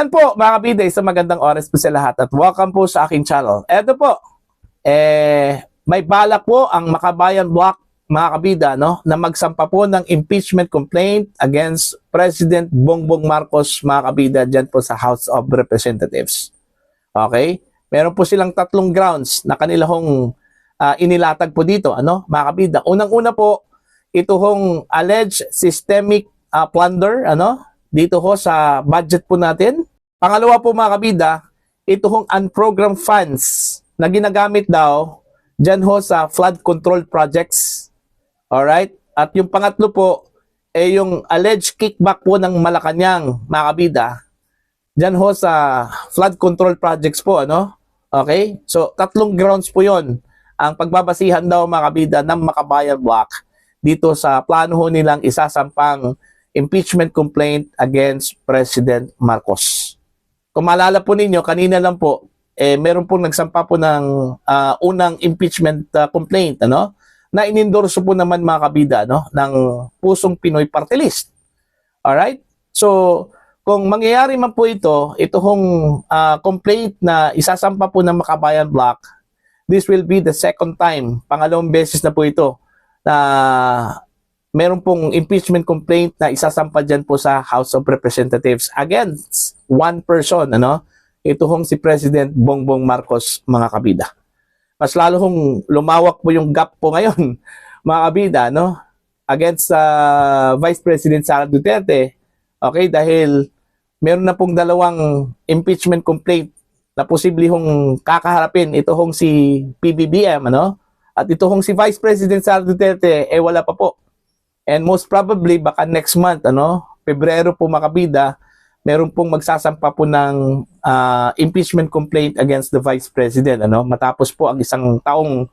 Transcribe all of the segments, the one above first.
Ayan po mga kabida, isang magandang oras po sa lahat at welcome po sa aking channel. Eto po, may balak po ang Makabayan Block mga kabida, no, na magsampa po ng impeachment complaint against President Bongbong Marcos mga kabida dyan po sa House of Representatives. Okay? Meron po silang tatlong grounds na kanilang inilatag po dito, ano, mga kabida. Unang-una po, ito hong alleged systemic plunder, ano, dito ho sa budget po natin. Pangalawa po mga kabida, ito hong unprogrammed funds na ginagamit daw dyan ho sa flood control projects. Alright? At yung pangatlo po, yung alleged kickback po ng Malacanang, mga kabida, dyan ho sa flood control projects po, ano? Okay? So, tatlong grounds po yon ang pagbabasihan daw mga kabida ng Makabayan Block dito sa plano ho nilang isasampang impeachment complaint against President Marcos. Kung maalala po ninyo, kanina lang po, meron pong nagsampa po ng unang impeachment complaint, ano? Na inendorso po naman mga kabida, no? Ng Pusong Pinoy Party List. Alright? So, kung mangyayari man po ito hong complaint na isasampa po ng Makabayan Block, this will be the second time, pangalawang beses na po ito, na meron pong impeachment complaint na isasampa dyan po sa House of Representatives against one person, ano? Ito hong si President Bongbong Marcos, mga kabida. Mas lalo hong lumawak po yung gap po ngayon, mga kabida, no? Against Vice President Sara Duterte, okay? Dahil meron na pong dalawang impeachment complaint na posible hong kakaharapin. Ito hong si PBBM, ano? At ito hong si Vice President Sara Duterte, wala pa po. And most probably, baka next month, ano, Pebrero po mga kabida, meron pong magsasampa po ng impeachment complaint against the Vice President, ano, matapos po ang isang taong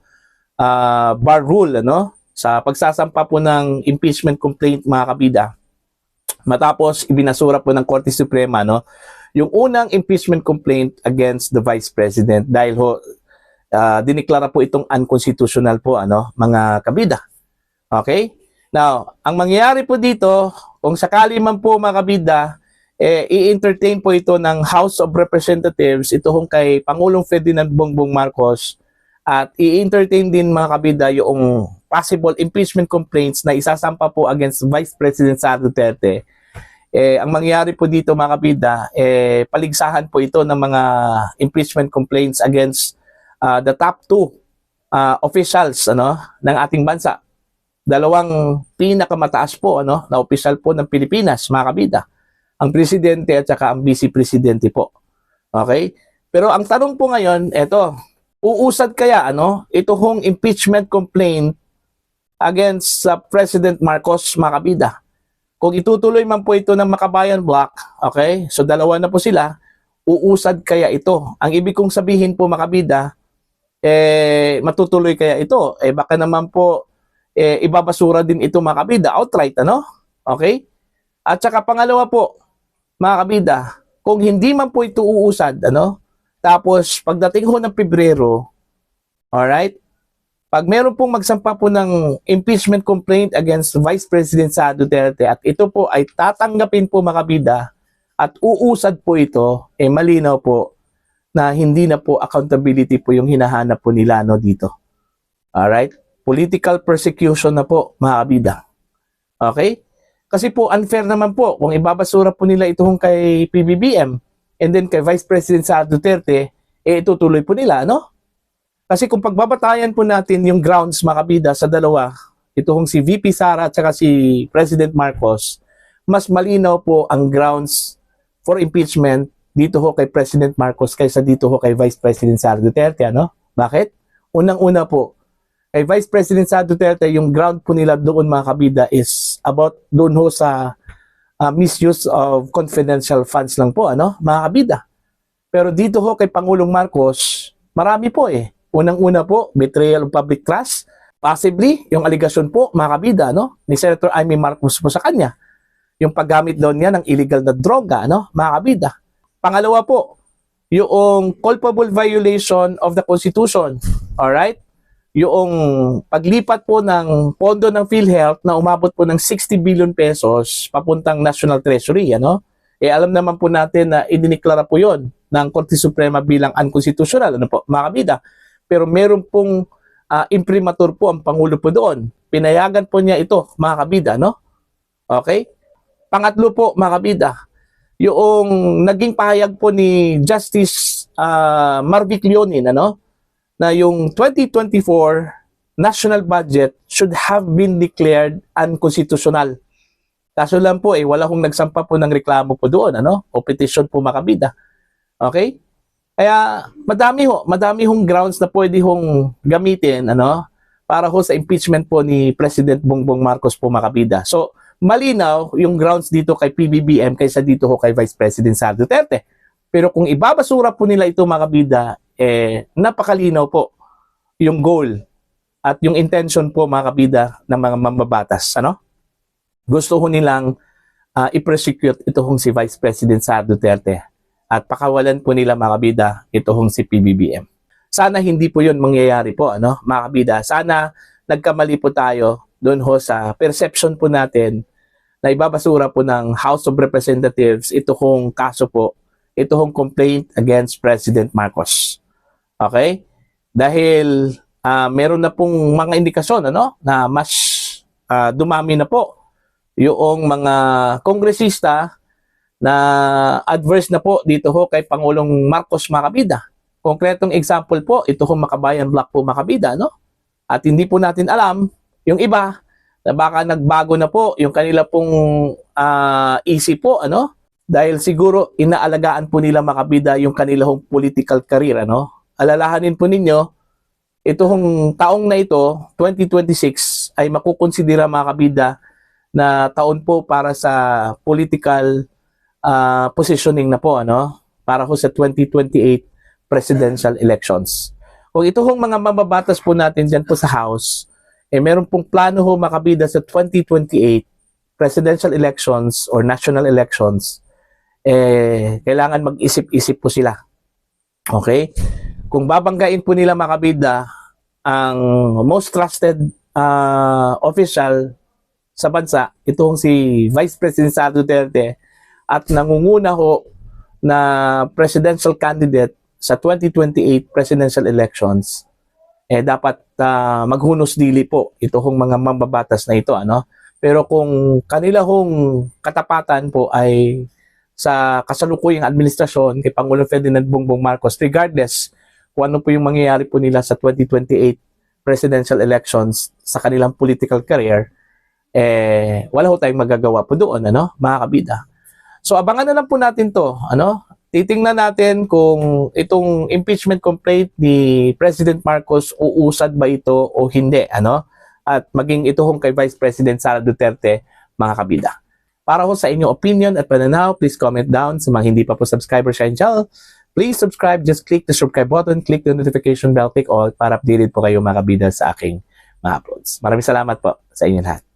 bar rule, ano, sa pagsasampa po ng impeachment complaint mga kabida. Matapos ibinasura po ng Korte Suprema, no, yung unang impeachment complaint against the Vice President dahil ho diniklara po itong unconstitutional po, ano, mga kabida. Okay? Now, ang mangyayari po dito, kung sakali man po mga kabida, i-entertain po ito ng House of Representatives, ito hong kay Pangulong Ferdinand Bongbong Marcos, at i-entertain din mga kabida yung possible impeachment complaints na isasampa po against Vice President Sara Duterte. Ang mangyayari po dito mga kabida, paligsahan po ito ng mga impeachment complaints against the top two officials, ano, ng ating bansa. Dalawang pinakamataas po, ano, na opisyal po ng Pilipinas, mga kabida. Ang presidente at saka ang vice-presidente po. Okay? Pero ang tanong po ngayon, eto, uusad kaya, ano, ito hong impeachment complaint against President Marcos, mga kabida. Kung itutuloy man po ito ng Makabayan Block, okay, so dalawa na po sila, uusad kaya ito. Ang ibig kong sabihin po, mga kabida, matutuloy kaya ito? Baka naman po, ibabasura din ito mga kabida, outright, ano? Okay? At saka pangalawa po, mga kabida, kung hindi man po ito uusad, ano? Tapos, pagdating ho ng Pebrero, alright? Pag meron pong magsampa po ng impeachment complaint against Vice President Sara Duterte at ito po ay tatanggapin po mga kabida at uusad po ito, malinaw po na hindi na po accountability po yung hinahanap po nila, no, dito. Alright? Political persecution na po, mga kabida. Okay? Kasi po, unfair naman po kung ibabasura po nila itong kay PBBM and then kay Vice President Sara Duterte, itutuloy po nila, no? Kasi kung pagbabatayan po natin yung grounds, mga kabida, sa dalawa, itong si VP Sara at saka si President Marcos, mas malinaw po ang grounds for impeachment dito ho kay President Marcos kaysa dito ho kay Vice President Sara Duterte, ano? Bakit? Unang-una po, kay Vice President Sara Duterte, yung ground po nila doon mga kabida is about doon ho sa misuse of confidential funds lang po, ano, mga kabida. Pero dito ho kay Pangulong Marcos, marami po Unang-una po, betrayal of public trust. Possibly, yung allegation po, mga kabida, no, ni Senator Amy Marcos po sa kanya. Yung paggamit daw niya ng illegal na droga, no, mga kabida. Pangalawa po, yung culpable violation of the Constitution. Alright? Yung paglipat po ng pondo ng PhilHealth na umabot po ng 60 billion pesos papuntang National Treasury, ano? alam naman po natin na idiniklara po yon ng Korte Suprema bilang unconstitutional, ano po, mga kabida. Pero meron pong imprimatur po ang Pangulo po doon. Pinayagan po niya ito, mga kabida, no? Okay? Pangatlo po, mga kabida, yung naging pahayag po ni Justice Marvic Leonin, ano? Na yung 2024 national budget should have been declared unconstitutional. Kaso lang po, wala hong nagsampa po ng reklamo po doon, ano? O petition po, mga kabida. Okay? Kaya madami hong grounds na pwede hong gamitin, ano, para ho sa impeachment po ni President Bongbong Marcos po, mga kabida. So, malinaw yung grounds dito kay PBBM kaysa dito ho kay Vice President Sara Duterte. Pero kung ibabasura po nila ito, mga kabida, napakalinaw po yung goal at yung intention po, mga kabida, ng mga mambabatas, ano? Gusto ho nilang i-prosecute ito hong si Vice President Sara Duterte at pakawalan po nila, mga kabida, ito hong si PBBM. Sana hindi po yun mangyayari po, ano, mga kabida. Sana nagkamali po tayo doon ho sa perception po natin na ibabasura po ng House of Representatives ito hong kaso po, ito hong complaint against President Marcos. Okay? Dahil meron na pong mga indikasyon, ano, na mas dumami na po yung mga kongresista na adverse na po dito ho kay Pangulong Marcos, mga kabida. Konkretong example po, ito hong Makabayan Block po, mga kabida, no? At hindi po natin alam, yung iba, na baka nagbago na po yung kanila pong isip po, ano? Dahil siguro inaalagaan po nila, mga kabida, yung kanilang political career, ano? Alalahanin po ninyo, itong taong na ito, 2026, ay makukonsidera, mga kabida, na taon po para sa political positioning na po, ano, para ho sa 2028 presidential elections. Kung ito hong mga mababatas po natin dyan po sa House, meron pong plano ho, mga kabida, sa 2028 presidential elections or national elections, kailangan mag-isip-isip po sila. Okay? Kung babanggain po nila, mga kabida, ang most trusted official sa bansa, itong si Vice President Sara Duterte, at nangunguna ho na presidential candidate sa 2028 presidential elections, dapat maghunos dili po ito hong mga mambabatas na ito, ano? Pero kung kanila hong katapatan po ay sa kasalukuyang administrasyon kay Pangulong Ferdinand Bongbong Marcos, regardless kung ano po yung mangyayari po nila sa 2028 presidential elections sa kanilang political career, wala ho tayong magagawa po doon, ano, mga kabida. So abangan na lang po natin to, ano? Titingnan natin kung itong impeachment complaint ni President Marcos uusad ba ito o hindi, ano? At maging ito hong kay Vice President Sara Duterte, mga kabida. Para ho sa inyong opinion at pananaw, please comment down. Sa mga hindi pa po subscriber sa channel, please subscribe. Just click the subscribe button, click the notification bell, click all para updated po kayo, mga kabida, sa aking mga uploads. Maraming salamat po sa inyo lahat.